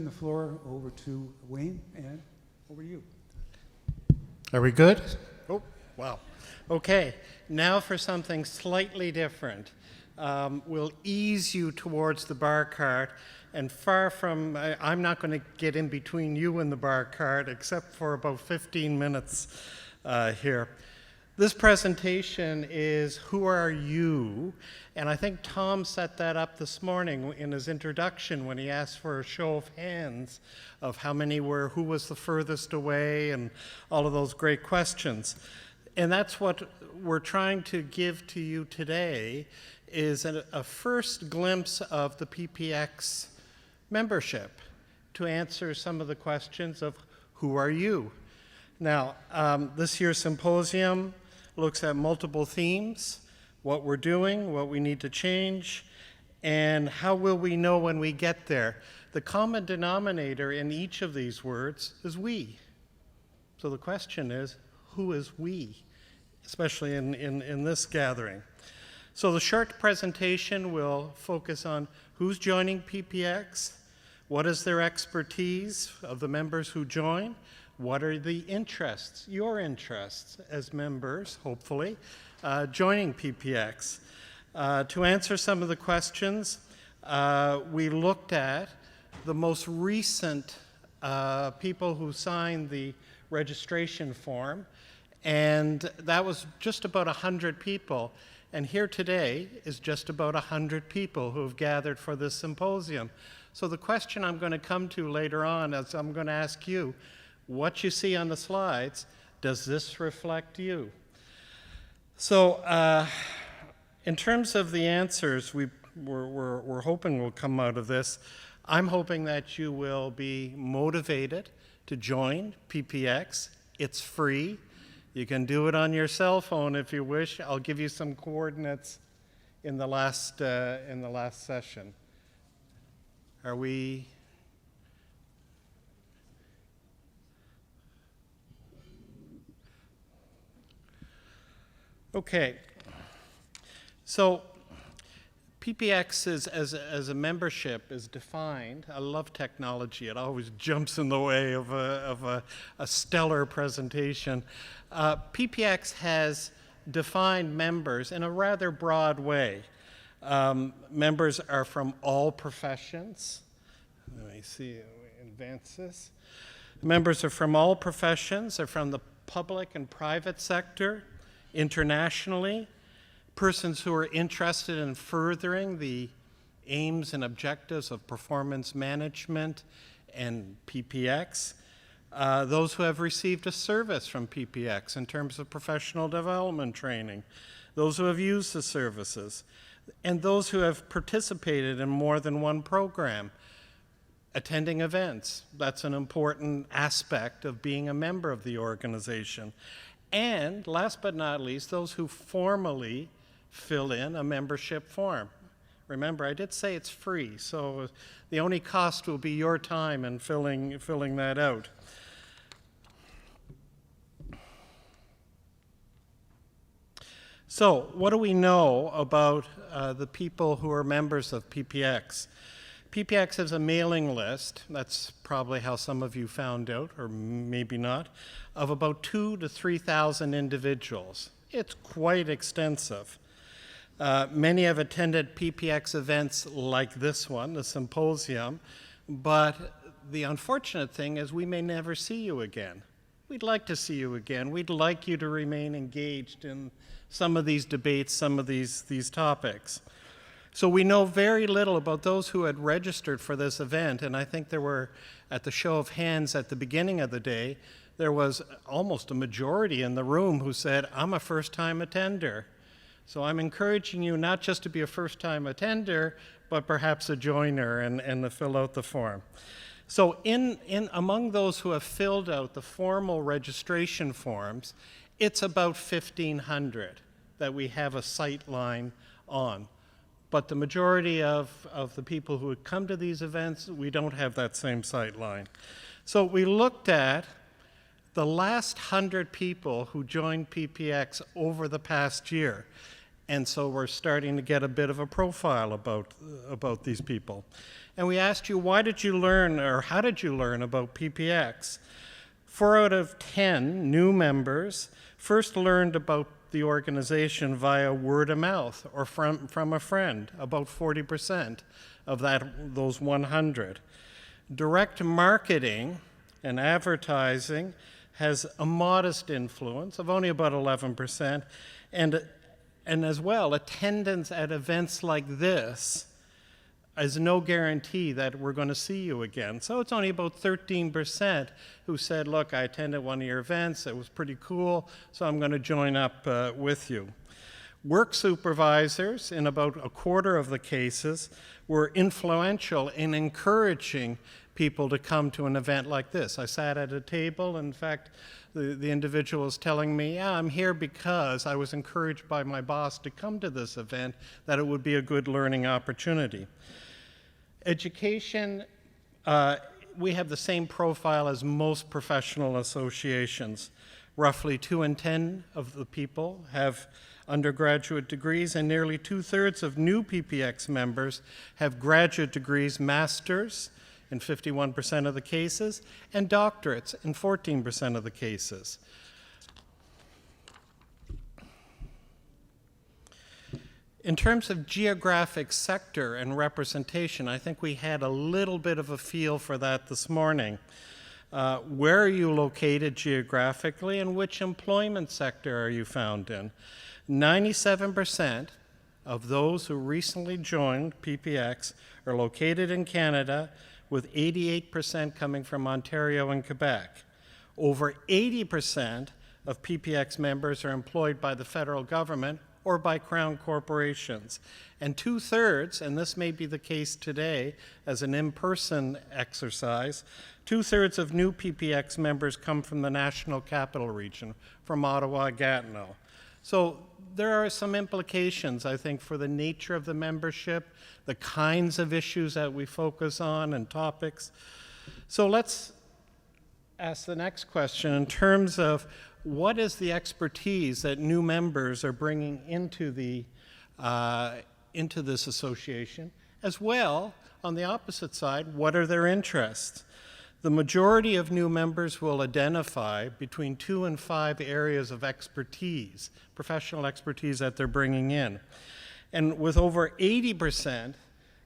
The floor over to Wayne, and over to you. Are we good? Oh, wow. Okay, now for something slightly different. We'll ease you towards the bar cart, and far from, I'm not going to get in between you and the bar cart, except for about 15 minutes here. This presentation is Who Are You? And I think Tom set that up this morning in his introduction when he asked for a show of hands of how many were, who was the furthest away, and all of those great questions. And that's what we're trying to give to you today, is a first glimpse of the PPX membership to answer some of the questions of who are you? Now, this year's symposium looks at multiple themes: what we're doing, what we need to change, and how will we know when we get there. The common denominator in each of these words is we. So the question is, who is we, especially in this gathering? So the short presentation will focus on who's joining PPX, what is their expertise of the members who join, what are the interests, your interests as members, hopefully, joining PPX. To answer some of the questions, we looked at the most recent people who signed the registration form, and that was just about 100 people. And here today is just about 100 people who have gathered for this symposium. So the question I'm going to come to later on is I'm going to ask you, what you see on the slides, does this reflect you? So in terms of the answers we're hoping will come out of this, I'm hoping that you will be motivated to join PPX. It's free. You can do it on your cell phone if you wish. I'll give you some coordinates in the last session. Are we? Okay, so PPX as a membership is defined. I love technology. It always jumps in the way of a stellar presentation. PPX has defined members in a rather broad way. Members are from all professions. Let me see, advance this. Members are from all professions. They're from the public and private sector, internationally, persons who are interested in furthering the aims and objectives of performance management and PPX, those who have received a service from PPX in terms of professional development training, those who have used the services, and those who have participated in more than one program, attending events. That's an important aspect of being a member of the organization. And last but not least, those who formally fill in a membership form. Remember, I did say it's free, so the only cost will be your time in filling that out. So, what do we know about the people who are members of PPX? PPX has a mailing list, that's probably how some of you found out, or maybe not, of about 2,000 to 3,000 individuals. It's quite extensive. Many have attended PPX events like this one, the symposium, but the unfortunate thing is we may never see you again. We'd like to see you again. We'd like you to remain engaged in some of these debates, some of these topics. So we know very little about those who had registered for this event, and I think there were, at the show of hands at the beginning of the day, there was almost a majority in the room who said, I'm a first-time attender. So I'm encouraging you not just to be a first-time attender, but perhaps a joiner and to fill out the form. So among those who have filled out the formal registration forms, it's about 1,500 that we have a sight line on. But the majority of the people who would come to these events, we don't have that same sight line. So we looked at the last 100 people who joined PPX over the past year. And so we're starting to get a bit of a profile about these people. And we asked you, why did you learn, or how did you learn about PPX? 4 out of 10 new members first learned about the organization via word of mouth or from a friend, about 40% of those 100. Direct marketing and advertising has a modest influence of only about 11%, and as well, attendance at events like this is no guarantee that we're going to see you again. So it's only about 13% who said, look, I attended one of your events, it was pretty cool, so I'm going to join up with you. Work supervisors, in about a quarter of the cases, were influential in encouraging people to come to an event like this. I sat at a table, in fact, the individual was telling me, yeah, I'm here because I was encouraged by my boss to come to this event, that it would be a good learning opportunity. Education, we have the same profile as most professional associations. Roughly 2 in 10 of the people have undergraduate degrees, and nearly 2/3 of new PPX members have graduate degrees, masters in 51% of the cases, and doctorates in 14% of the cases. In terms of geographic sector and representation, I think we had a little bit of a feel for that this morning. Where are you located geographically, and which employment sector are you found in? 97% of those who recently joined PPX are located in Canada, with 88% coming from Ontario and Quebec. Over 80% of PPX members are employed by the federal government or by crown corporations. And 2/3, and this may be the case today as an in-person exercise, 2/3 of new PPX members come from the National Capital Region, from Ottawa, Gatineau. So there are some implications, I think, for the nature of the membership, the kinds of issues that we focus on and topics. So let's ask the next question in terms of what is the expertise that new members are bringing into this association, as well, on the opposite side, what are their interests? The majority of new members will identify between 2 and 5 areas of expertise, professional expertise that they're bringing in. And with over 80%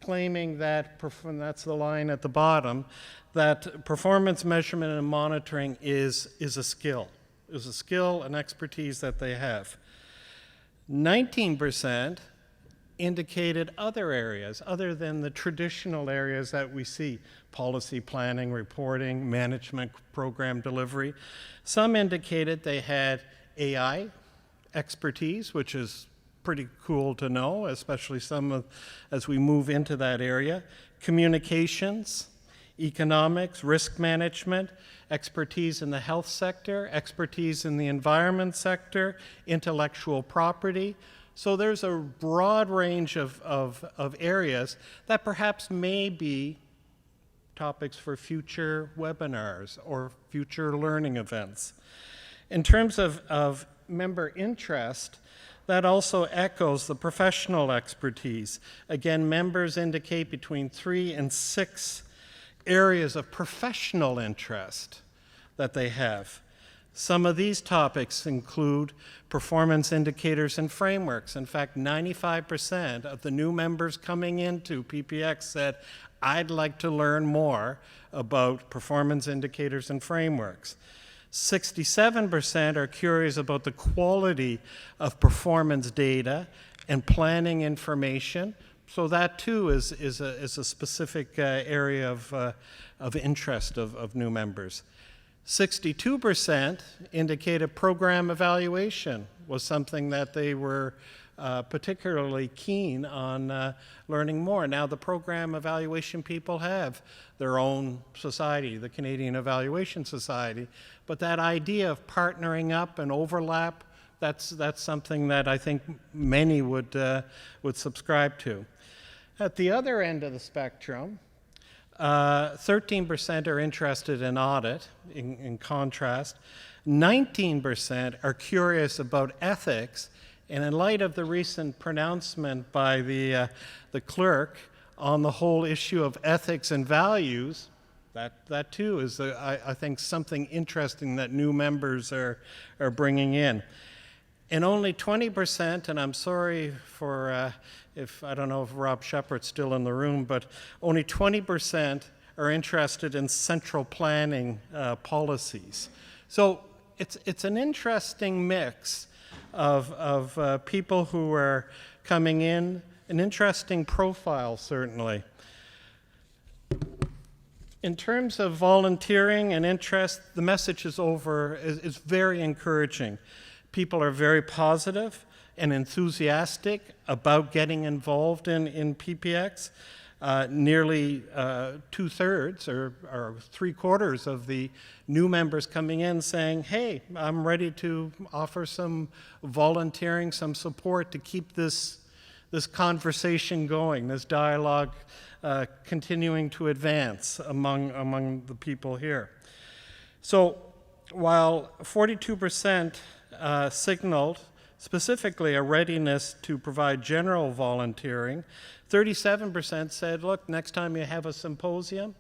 claiming that, and that's the line at the bottom, that performance measurement and monitoring is a skill and expertise that they have. 19% indicated other areas, other than the traditional areas that we see, policy planning, reporting, management program delivery. Some indicated they had AI expertise, which is pretty cool to know, especially as we move into that area. Communications, economics, risk management, expertise in the health sector, expertise in the environment sector, intellectual property. So there's a broad range of areas that perhaps may be topics for future webinars or future learning events. In terms of member interest, that also echoes the professional expertise. Again, members indicate between 3 and 6 areas of professional interest that they have. Some of these topics include performance indicators and frameworks. In fact, 95% of the new members coming into PPX said, I'd like to learn more about performance indicators and frameworks. 67% are curious about the quality of performance data and planning information. So that too is a specific area of interest of new members. 62% indicated program evaluation was something that they were particularly keen on learning more. Now, the program evaluation people have their own society, the Canadian Evaluation Society, but that idea of partnering up and overlap, that's something that I think many would subscribe to. At the other end of the spectrum, 13% are interested in audit, in contrast. 19% are curious about ethics, And in light of the recent pronouncement by the clerk on the whole issue of ethics and values, that too is, I think, something interesting that new members are bringing in. And only 20%, and I'm sorry for if, I don't know if Rob Shepard's still in the room, but only 20% are interested in central planning policies. So it's an interesting mix of people who are coming in, an interesting profile, certainly. In terms of volunteering and interest, the message is very encouraging. People are very positive and enthusiastic about getting involved in PPX. Nearly 2/3 or 3/4 of the new members coming in saying, hey, I'm ready to offer some volunteering, some support to keep this conversation going, this dialogue continuing to advance among the people here. So while 42% signaled specifically a readiness to provide general volunteering, 37% said, look, next time you have a symposium,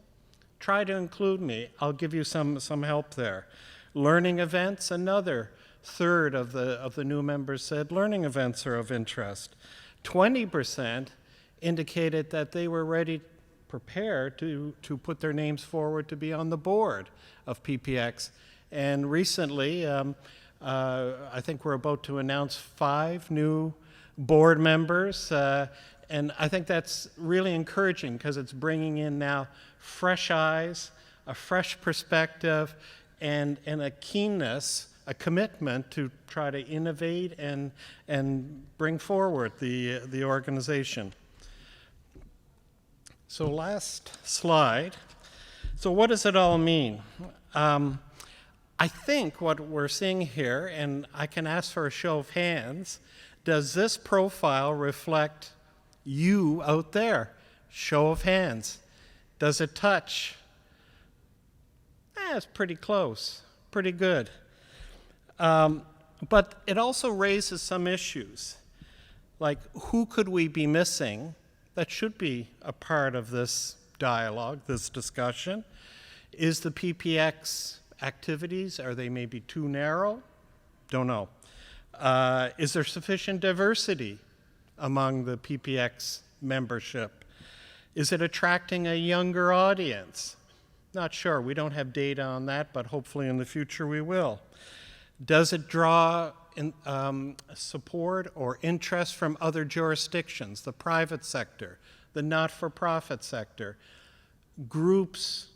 try to include me. I'll give you some help there. Learning events, another third of the new members said learning events are of interest. 20% indicated that they were ready, prepared to put their names forward to be on the board of PPX. And recently, I think we're about to announce 5 new board members, and I think that's really encouraging because it's bringing in now fresh eyes, a fresh perspective, and a keenness, a commitment to try to innovate and bring forward the organization. So last slide. So what does it all mean? I think what we're seeing here, and I can ask for a show of hands, does this profile reflect you out there? Show of hands. Does it touch? It's pretty close, pretty good. But it also raises some issues, like who could we be missing that should be a part of this dialogue, this discussion? Is the PPX activities, are they maybe too narrow? Don't know. Is there sufficient diversity among the PPX membership? Is it attracting a younger audience? Not sure. We don't have data on that, but hopefully in the future we will. Does it draw support or interest from other jurisdictions, the private sector, the not-for-profit sector, groups,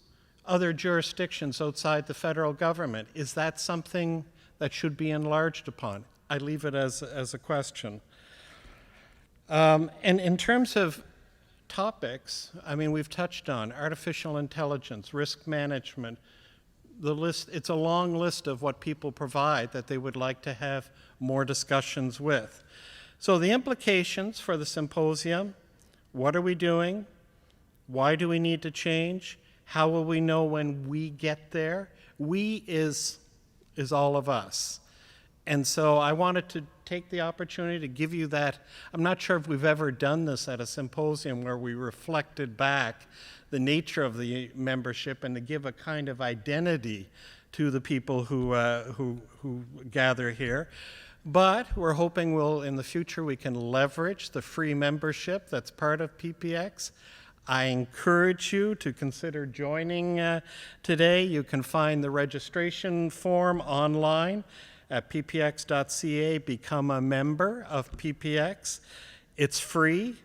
other jurisdictions outside the federal government? Is that something that should be enlarged upon? I leave it as a question. And in terms of topics, I mean, we've touched on artificial intelligence, risk management. The list, it's a long list of what people provide that they would like to have more discussions with. So the implications for the symposium: what are we doing? Why do we need to change? How will we know when we get there? We is all of us. And so I wanted to take the opportunity to give you that. I'm not sure if we've ever done this at a symposium where we reflected back the nature of the membership and to give a kind of identity to the people who gather here. But we're hoping in the future we can leverage the free membership that's part of PPX. I encourage you to consider joining today. You can find the registration form online at ppx.ca. Become a member of PPX. It's free,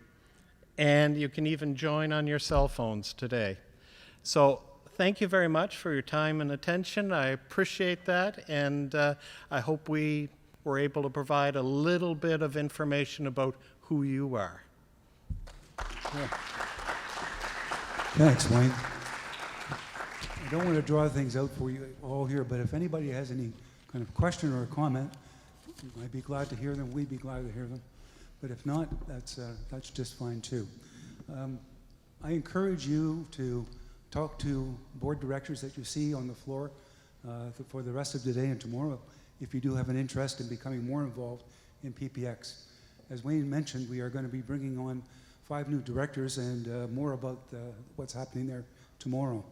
and you can even join on your cell phones today. So thank you very much for your time and attention. I appreciate that, and I hope we were able to provide a little bit of information about who you are. Yeah. Thanks, Wayne. I don't want to draw things out for you all here, but if anybody has any kind of question or a comment, I'd be glad to hear them. We'd be glad to hear them. But if not, that's just fine too. I encourage you to talk to board directors that you see on the floor for the rest of today and tomorrow. If you do have an interest in becoming more involved in PPX. As Wayne mentioned, we are going to be bringing on 5 new directors, and more about what's happening there tomorrow.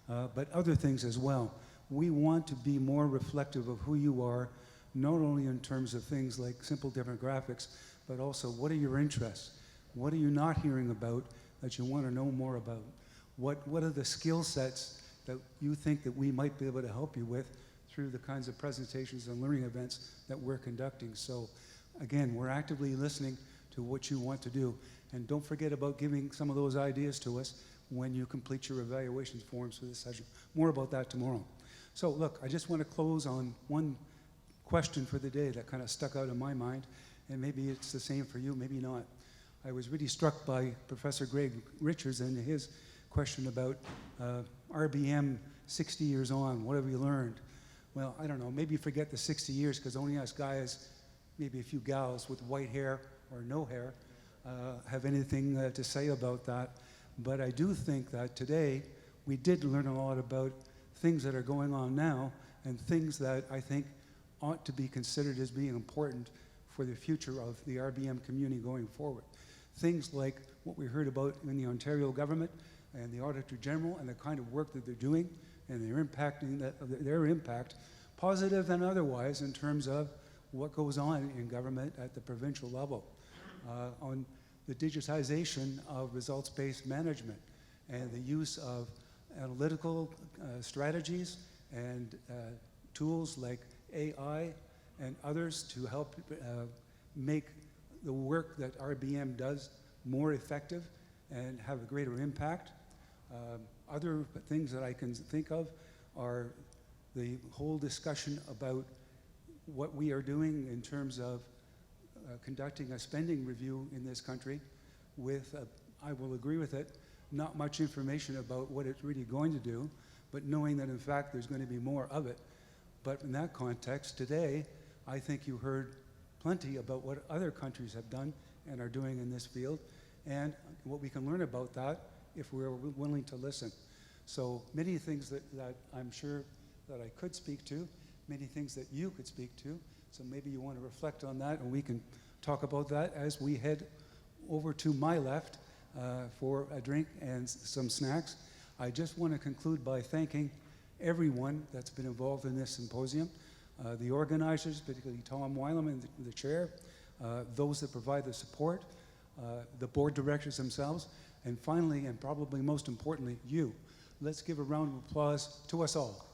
But other things as well. We want to be more reflective of who you are, not only in terms of things like simple demographics, but also what are your interests? What are you not hearing about that you want to know more about? What are the skill sets that you think that we might be able to help you with through the kinds of presentations and learning events that we're conducting? So again, we're actively listening to what you want to do. And don't forget about giving some of those ideas to us when you complete your evaluation forms for this session. More about that tomorrow. So look, I just want to close on one question for the day that kind of stuck out in my mind, and maybe it's the same for you, maybe not. I was really struck by Professor Greg Richards and his question about RBM 60 years on, what have you learned? Well, I don't know, maybe forget the 60 years, because only us guys, maybe a few gals with white hair or no hair, have anything to say about that. But I do think that today we did learn a lot about things that are going on now and things that I think ought to be considered as being important for the future of the RBM community going forward. Things like what we heard about in the Ontario government and the Auditor General and the kind of work that they're doing and their impact, positive and otherwise, in terms of what goes on in government at the provincial level, on the digitization of results-based management and the use of analytical strategies and tools like AI and others to help make the work that RBM does more effective and have a greater impact. Other things that I can think of are the whole discussion about what we are doing in terms of conducting a spending review in this country with, I will agree with it, not much information about what it's really going to do, but knowing that in fact there's going to be more of it. But in that context, today, I think you heard plenty about what other countries have done and are doing in this field, and what we can learn about that if we're willing to listen. So many things that I'm sure that I could speak to, many things that you could speak to, so maybe you want to reflect on that, and we can talk about that as we head over to my left for a drink and some snacks. I just want to conclude by thanking everyone that's been involved in this symposium, the organizers, particularly Tom Weileman, the chair, those that provide the support, the board directors themselves, and finally, and probably most importantly, you. Let's give a round of applause to us all.